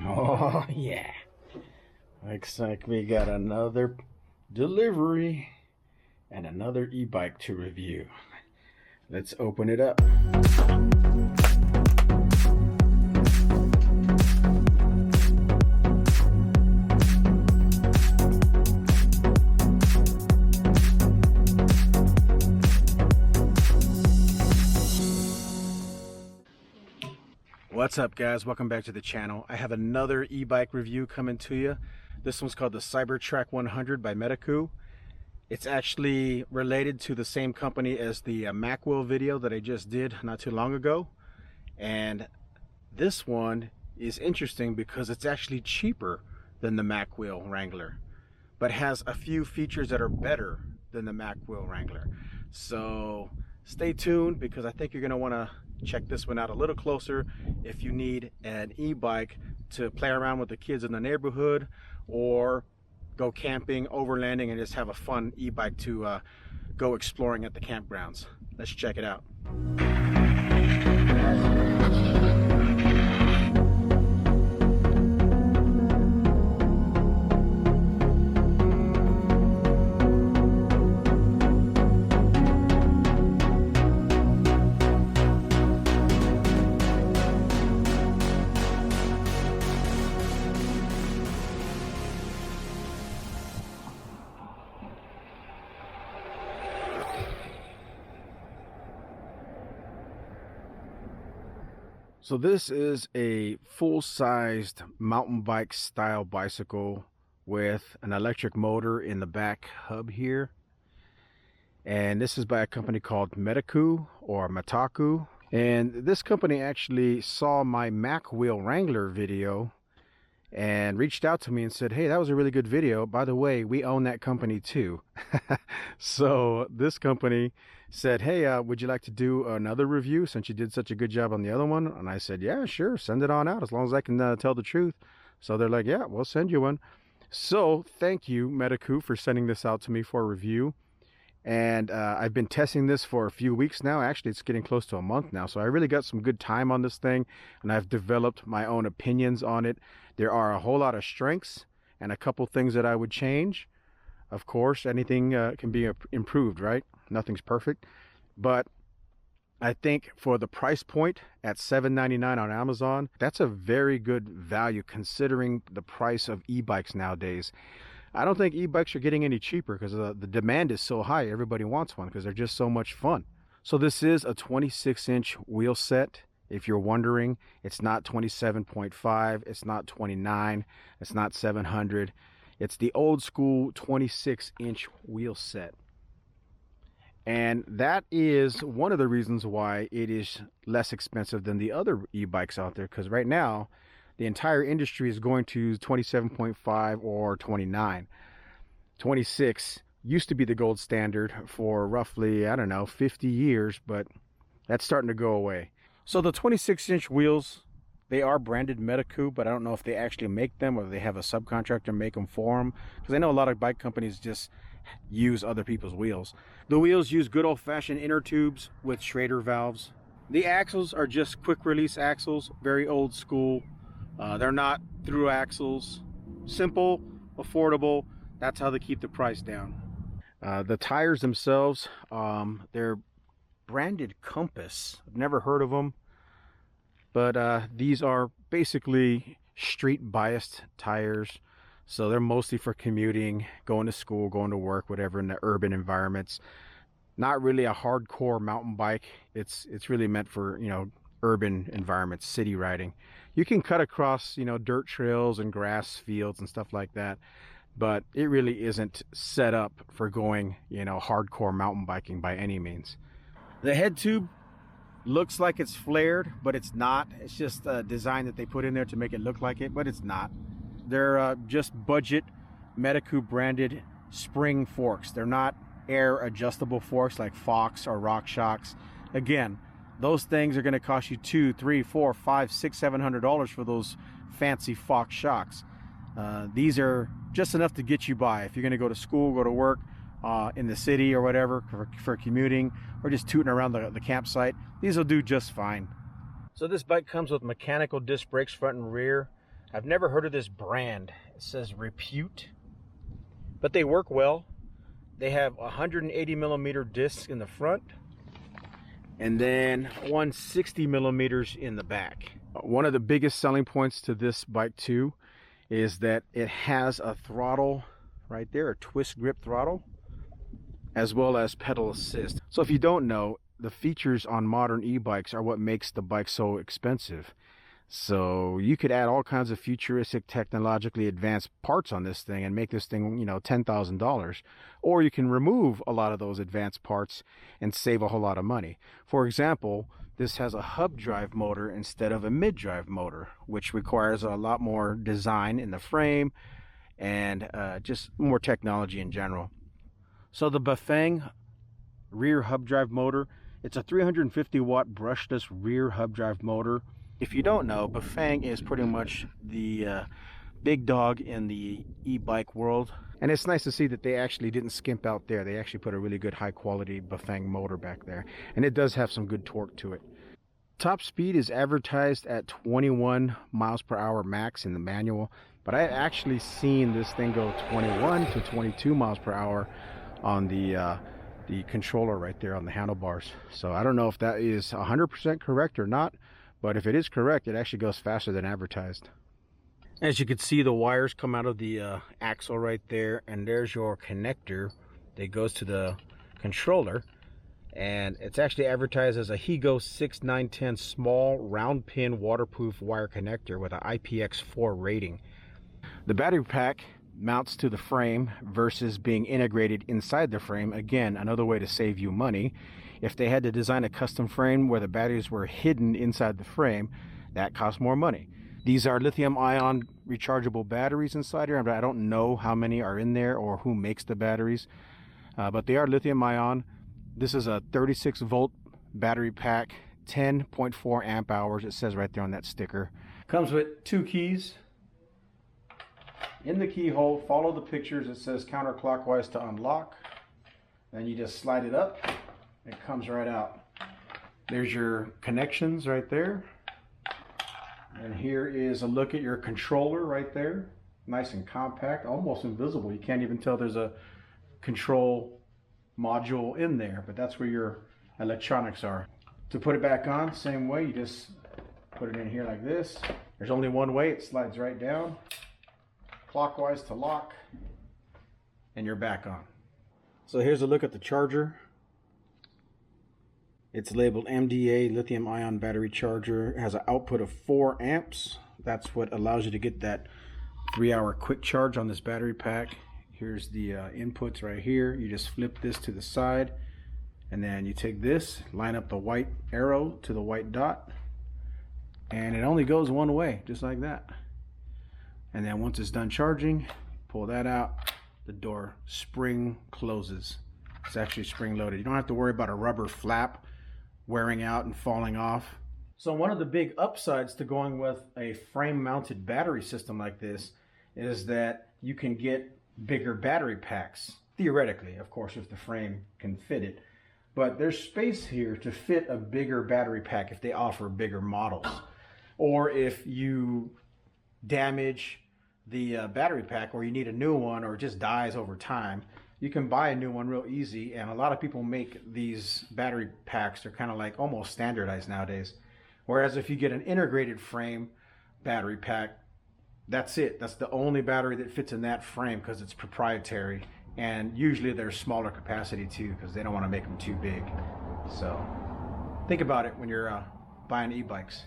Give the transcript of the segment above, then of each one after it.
Oh, yeah. Looks like we got another delivery and another e-bike to review. Let's open it up. What's up, guys? Welcome back to the channel. I have another e-bike review coming to you. This one's called the Cybertruck 100 by Metakoo. It's actually related to the same company as the Macwheel video that I just did not too long ago. And this one is interesting because it's actually cheaper than the Macwheel Wrangler, but has a few features that are better than the Macwheel Wrangler. So stay tuned, because I think you're going to want to check this one out a little closer if you need an e-bike to play around with the kids in the neighborhood, or go camping, overlanding, and just have a fun e-bike to go exploring at the campgrounds. Let's check it out. So this is a full-sized mountain bike style bicycle with an electric motor in the back hub here. And this is by a company called Metakoo or Metakoo. And this company actually saw my Macwheel Wrangler video and reached out to me and said, hey, that was a really good video. By the way, we own that company too. So this company said, hey, would you like to do another review since you did such a good job on the other one? And I said, yeah, sure, send it on out as long as I can tell the truth. So they're like, yeah, we'll send you one. So thank you, Metakoo, for sending this out to me for a review. And I've been testing this for a few weeks now. Actually, it's getting close to a month now. So I really got some good time on this thing, and I've developed my own opinions on it. There are a whole lot of strengths and a couple things that I would change. Of course, anything can be improved, right? Nothing's perfect. But I think for the price point at $7.99 on Amazon, that's a very good value considering the price of e-bikes nowadays. I don't think e-bikes are getting any cheaper because the demand is so high. Everybody wants one because they're just so much fun. So this is a 26-inch wheel set. If you're wondering, it's not 27.5, it's not 29, it's not 700. It's the old school 26-inch wheel set. And that is one of the reasons why it is less expensive than the other e-bikes out there, because right now the entire industry is going to 27.5 or 29. 26 used to be the gold standard for roughly, I don't know, 50 years, but that's starting to go away. So the 26-inch wheels, they are branded Metakoo, but I don't know if they actually make them or they have a subcontractor make them for them, because I know a lot of bike companies just use other people's wheels. The wheels use good old-fashioned inner tubes with Schrader valves. The axles are just quick release axles, very old school. They're not through axles. Simple, affordable. That's how they keep the price down. The tires themselves, they're branded Compass. I've never heard of them, but these are basically street biased tires. So they're mostly for commuting, going to school, going to work, whatever, in the urban environments. Not really a hardcore mountain bike. It's really meant for, you know, urban environments, city riding. You can cut across, you know, dirt trails and grass fields and stuff like that, but it really isn't set up for going, you know, hardcore mountain biking by any means. The head tube looks like it's flared, but it's not. It's just a design that they put in there to make it look like it, but it's not. They're just budget Metakoo branded spring forks. They're not air adjustable forks like Fox or RockShox. Again, those things are going to cost you $200, $300, $400, $500, $600, $700 for those fancy Fox shocks. These are just enough to get you by if you're going to go to school, go to work in the city or whatever for commuting, or just tooting around the campsite. These will do just fine. So this bike comes with mechanical disc brakes front and rear. I've never heard of this brand. It says Repute, but they work well. They have 180 millimeter discs in the front and then 160 millimeters in the back. One of the biggest selling points to this bike too is that it has a throttle right there, a twist grip throttle, as well as pedal assist. So if you don't know, the features on modern e-bikes are what makes the bike so expensive. So you could add all kinds of futuristic, technologically advanced parts on this thing and make this thing, you know, $10,000. Or you can remove a lot of those advanced parts and save a whole lot of money. For example, this has a hub drive motor instead of a mid drive motor, which requires a lot more design in the frame and just more technology in general. So the Bafang rear hub drive motor, it's a 350 watt brushless rear hub drive motor. If you don't know, Bafang is pretty much the big dog in the e-bike world. And it's nice to see that they actually didn't skimp out there. They actually put a really good high quality Bafang motor back there. And it does have some good torque to it. Top speed is advertised at 21 miles per hour max in the manual. But I actually seen this thing go 21 to 22 miles per hour on the controller right there on the handlebars. So I don't know if that is 100% correct or not. But if it is correct, it actually goes faster than advertised. As you can see, the wires come out of the axle right there, and there's your connector that goes to the controller. And it's actually advertised as a Higo 6910 small round pin waterproof wire connector with an IPX4 rating. The battery pack mounts to the frame versus being integrated inside the frame. Again, another way to save you money. If they had to design a custom frame where the batteries were hidden inside the frame, that costs more money. These are lithium-ion rechargeable batteries inside here. I don't know how many are in there or who makes the batteries, but they are lithium-ion. This is a 36-volt battery pack, 10.4 amp hours. It says right there on that sticker. Comes with 2 keys. In the keyhole, follow the pictures. It says counterclockwise to unlock. Then you just slide it up. It comes right out. There's your connections right there. And here is a look at your controller right there. Nice and compact, almost invisible. You can't even tell there's a control module in there, but that's where your electronics are. To put it back on, same way, you just put it in here like this. There's only one way, it slides right down. Clockwise to lock, and you're back on. So here's a look at the charger. It's labeled MDA lithium ion battery charger. It has an output of 4 amps. That's what allows you to get that 3-hour quick charge on this battery pack. Here's the inputs right here. You just flip this to the side, and then you take this, line up the white arrow to the white dot, and it only goes one way, just like that. And then once it's done charging, pull that out, the door spring closes. It's actually spring loaded. You don't have to worry about a rubber flap wearing out and falling off. So one of the big upsides to going with a frame mounted battery system like this is that you can get bigger battery packs, theoretically, of course, if the frame can fit it. But there's space here to fit a bigger battery pack if they offer bigger models. Or if you damage the battery pack, or you need a new one, or it just dies over time, you can buy a new one real easy. And a lot of people make these battery packs. They're kind of like almost standardized nowadays. Whereas if you get an integrated frame battery pack, that's it. That's the only battery that fits in that frame because it's proprietary. And usually they're smaller capacity too because they don't want to make them too big. So think about it when you're buying e-bikes.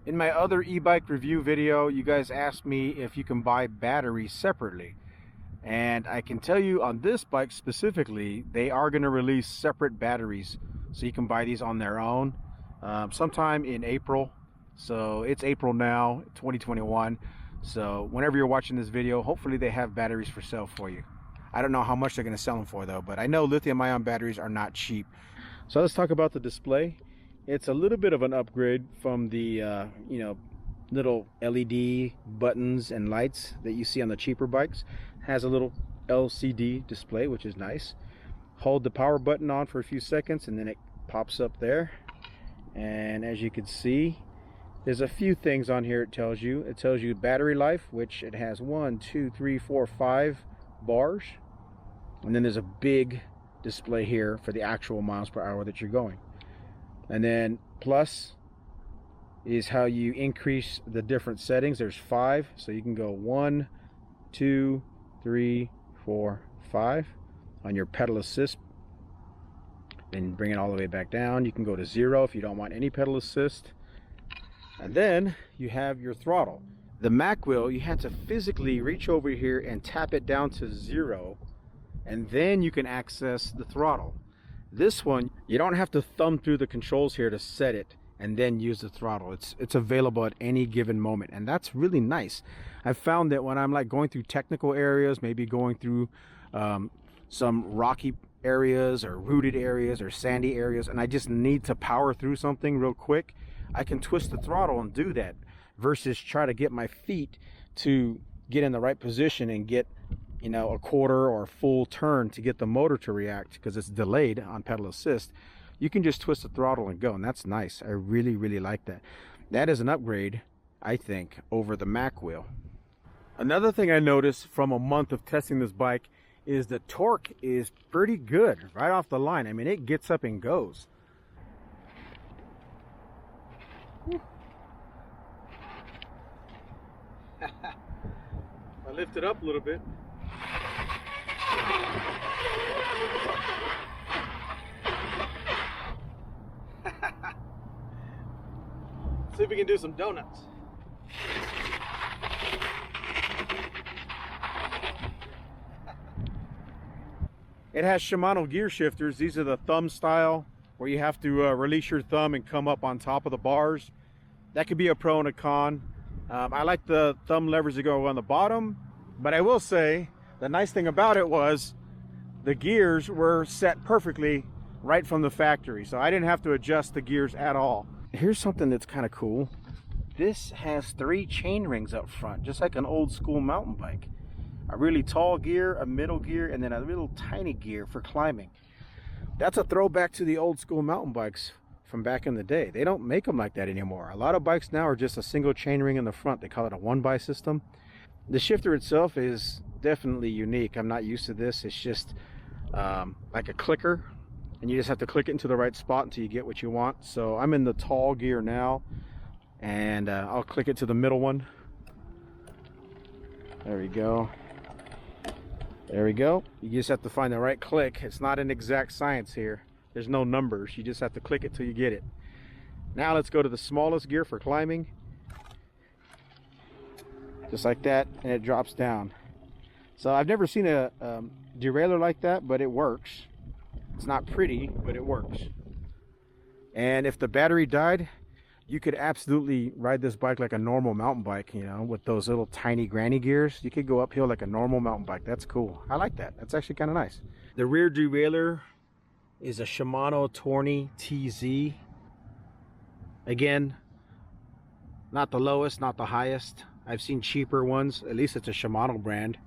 In my other e-bike review video, you guys asked me if you can buy batteries separately. And I can tell you on this bike specifically, they are going to release separate batteries. So you can buy these on their own sometime in April. So it's April now, 2021. So whenever you're watching this video, hopefully they have batteries for sale for you. I don't know how much they're going to sell them for though, but I know lithium-ion batteries are not cheap. So let's talk about the display. It's a little bit of an upgrade from the little LED buttons and lights that you see on the cheaper bikes. It has a little LCD display, which is nice. Hold the power button on for a few seconds and then it pops up there. And as you can see, There's a few things on here it tells you. It tells you battery life, which it has 1, 2, 3, 4, 5 bars. And then there's a big display here for the actual miles per hour that you're going. And then plus is how you increase the different settings. There's 5, so you can go 1, 2, 3, 4, 5 on your pedal assist, and bring it all the way back down. You can go to 0 if you don't want any pedal assist. And then you have your throttle. The Macwheel, you had to physically reach over here and tap it down to 0, and then you can access the throttle. This one, you don't have to thumb through the controls here to set it and then use the throttle. It's available at any given moment, and that's really nice. I've found that when I'm like going through technical areas, maybe going through some rocky areas or rooted areas or sandy areas, and I just need to power through something real quick, I can twist the throttle and do that, versus try to get my feet to get in the right position and get, you know, a quarter or a full turn to get the motor to react, because it's delayed on pedal assist. You can just twist the throttle and go, and that's nice. I really like that. That is an upgrade, I think, over the Macwheel. Another thing I noticed from a month of testing this bike is the torque is pretty good right off the line. I mean, it gets up and goes. I lift it up a little bit. See if we can do some donuts. It has Shimano gear shifters. These are the thumb style, where you have to release your thumb and come up on top of the bars. That could be a pro and a con. I like the thumb levers to go on the bottom, but I will say the nice thing about it was the gears were set perfectly right from the factory, so I didn't have to adjust the gears at all. Here's something that's kind of cool. This has 3 chain rings up front, just like an old school mountain bike. A really tall gear, a middle gear, and then a little tiny gear for climbing. That's a throwback to the old school mountain bikes from back in the day. They don't make them like that anymore. A lot of bikes now are just a single chain ring in the front. They call it a 1x system. The shifter itself is definitely unique. I'm not used to this. It's just like a clicker, and you just have to click it into the right spot until you get what you want. So I'm in the tall gear now, and I'll click it to the middle one. There we go. There we go. You just have to find the right click. It's not an exact science here. There's no numbers. You just have to click it till you get it. Now let's go to the smallest gear for climbing. Just like that, and it drops down. So I've never seen a derailleur like that, but it works. It's not pretty, but it works. And if the battery died, you could absolutely ride this bike like a normal mountain bike, you know, with those little tiny granny gears. You could go uphill like a normal mountain bike. That's cool. I like that. That's actually kind of nice. The rear derailleur is a Shimano Tourney TZ. Again, not the lowest, not the highest. I've seen cheaper ones. At least it's a Shimano brand.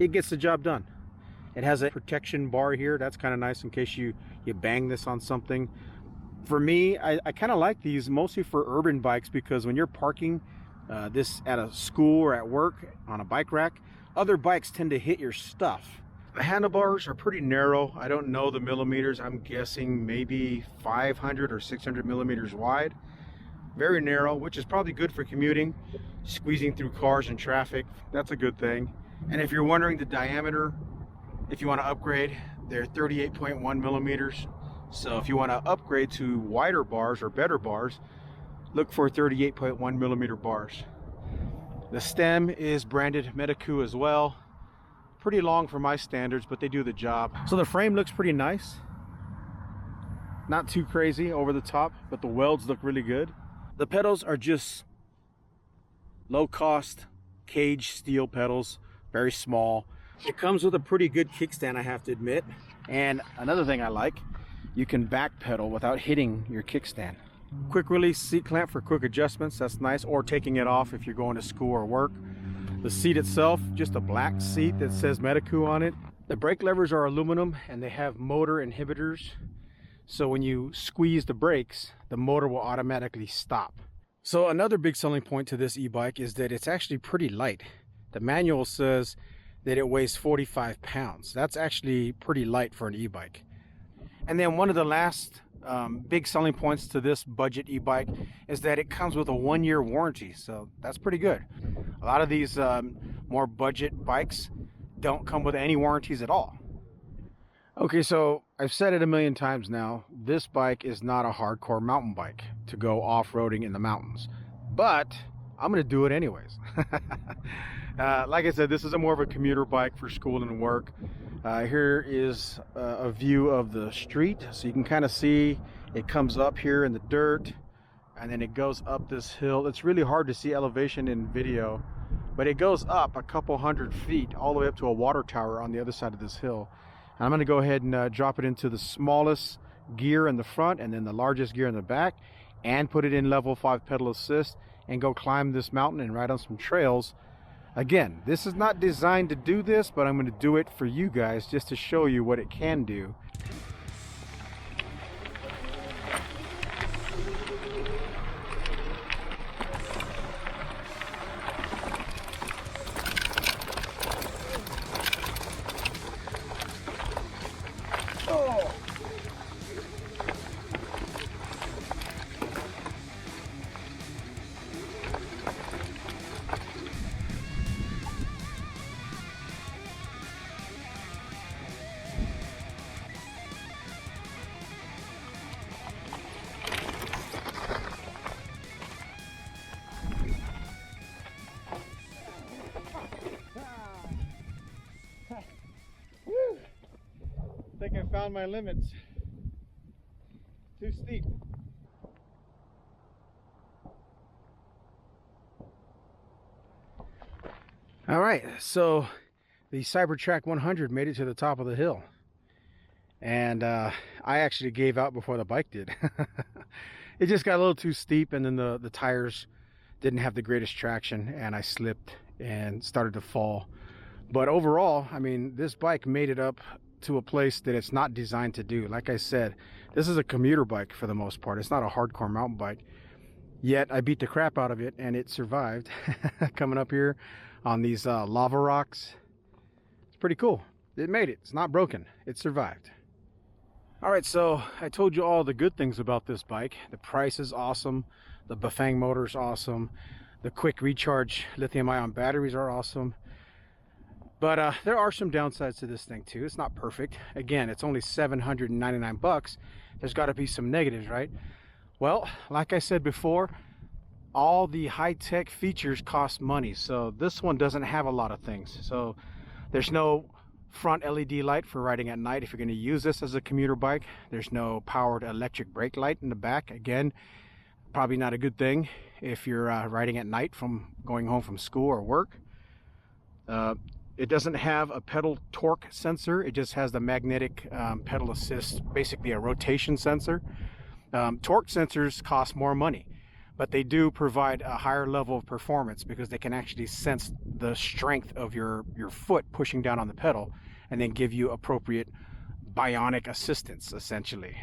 It gets the job done. It has a protection bar here. That's kind of nice in case you bang this on something. For me, I kind of like these mostly for urban bikes, because when you're parking this at a school or at work on a bike rack, other bikes tend to hit your stuff. The handlebars are pretty narrow. I don't know the millimeters. I'm guessing maybe 500 or 600 millimeters wide. Very narrow, which is probably good for commuting, squeezing through cars and traffic. That's a good thing. And if you're wondering the diameter, if you want to upgrade, they're 38.1 millimeters. So if you want to upgrade to wider bars or better bars, look for 38.1 millimeter bars. The stem is branded Metakoo as well. Pretty long for my standards, but they do the job. So the frame looks pretty nice. Not too crazy over the top, but the welds look really good. The pedals are just low cost cage steel pedals, very small. It comes with a pretty good kickstand, I have to admit. And another thing I like, you can back pedal without hitting your kickstand. Quick release seat clamp for quick adjustments, that's nice, or taking it off if you're going to school or work. The seat itself, just a black seat that says Metakoo on it. The brake levers are aluminum and they have motor inhibitors. So when you squeeze the brakes, the motor will automatically stop. So another big selling point to this e-bike is that it's actually pretty light. The manual says that it weighs 45 pounds. That's actually pretty light for an e-bike. And then one of the last big selling points to this budget e-bike is that it comes with a 1-year warranty. So that's pretty good. A lot of these more budget bikes don't come with any warranties at all. Okay, so I've said it a million times now, this bike is not a hardcore mountain bike to go off-roading in the mountains, but I'm going to do it anyways. Like I said, this is more of a commuter bike for school and work. Here is a view of the street, so you can kind of see it comes up here in the dirt, and then it goes up this hill. It's really hard to see elevation in video, but it goes up a couple hundred feet all the way up to a water tower on the other side of this hill. I'm going to go ahead and drop it into the smallest gear in the front and then the largest gear in the back, and put it in level 5 pedal assist and go climb this mountain and ride on some trails. Again, this is not designed to do this, but I'm going to do it for you guys just to show you what it can do. I think I found my limits. Too steep. All right, so the Cybertrack 100 made it to the top of the hill, and I actually gave out before the bike did. It just got a little too steep, and then the tires didn't have the greatest traction, and I slipped and started to fall. But overall, I mean, this bike made it up to a place that it's not designed to do. Like I said, this is a commuter bike for the most part. It's not a hardcore mountain bike. Yet I beat the crap out of it and it survived. Coming up here on these lava rocks. It's pretty cool. It made it. It's not broken. It survived. Alright, so I told you all the good things about this bike. The price is awesome. The Bafang motor is awesome. The quick recharge lithium-ion batteries are awesome. But there are some downsides to this thing too. It's not perfect. Again, it's only $799. There's got to be some negatives, right? Well, like I said before, all the high-tech features cost money. So this one doesn't have a lot of things. So there's no front LED light for riding at night if you're going to use this as a commuter bike. There's no powered electric brake light in the back. Again, probably not a good thing if you're riding at night from going home from school or work. It doesn't have a pedal torque sensor. It just has the magnetic pedal assist, basically a rotation sensor. Torque sensors cost more money, but they do provide a higher level of performance because they can actually sense the strength of your foot pushing down on the pedal and then give you appropriate bionic assistance, essentially.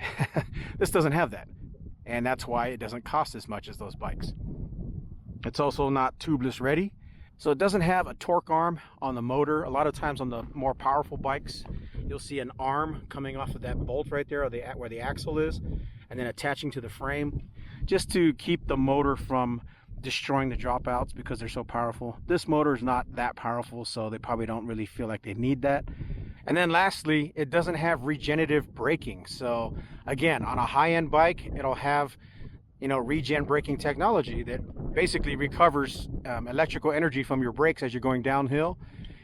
This doesn't have that, and that's why it doesn't cost as much as those bikes. It's also not tubeless ready. So it doesn't have a torque arm on the motor. A lot of times on the more powerful bikes, you'll see an arm coming off of that bolt right there, or where the axle is, and then attaching to the frame, just to keep the motor from destroying the dropouts because they're so powerful. This motor is not that powerful, so they probably don't really feel like they need that. And then lastly, it doesn't have regenerative braking. So again, on a high-end bike, it'll have regen braking technology that basically recovers electrical energy from your brakes as you're going downhill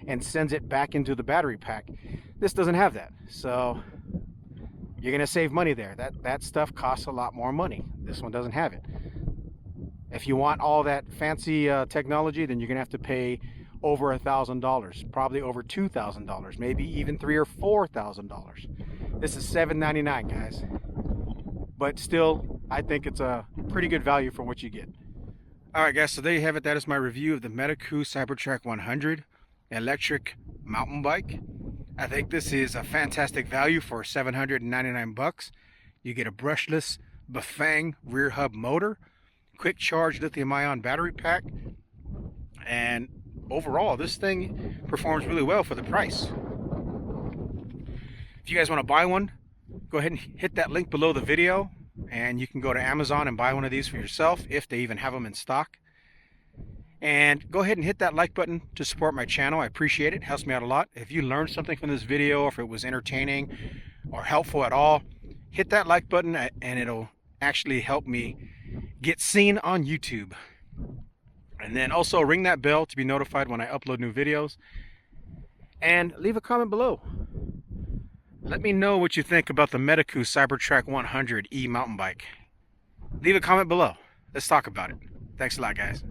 and sends it back into the battery pack. This doesn't have that, so you're going to save money there. That stuff costs a lot more money. This one doesn't have it. If you want all that fancy technology, then you're going to have to pay over $1,000, probably over $2,000, maybe even $3,000 or $4,000. This is $799, guys. But still, I think it's a pretty good value for what you get. Alright guys, so there you have it. That is my review of the Metakoo Cybertrack 100 electric mountain bike. I think this is a fantastic value for $799. You get a brushless Bafang rear hub motor, quick charge lithium ion battery pack, and overall this thing performs really well for the price. If you guys want to buy one, go ahead and hit that link below the video, and you can go to Amazon and buy one of these for yourself if they even have them in stock. And go ahead and hit that like button to support my channel. I appreciate it. It helps me out a lot. If you learned something from this video, or if it was entertaining or helpful at all, hit that like button and it'll actually help me get seen on YouTube. And then also ring that bell to be notified when I upload new videos. And leave a comment below. Let me know what you think about the Metakoo Cybertrack 100 e mountain bike. Leave a comment below. Let's talk about it. Thanks a lot, guys.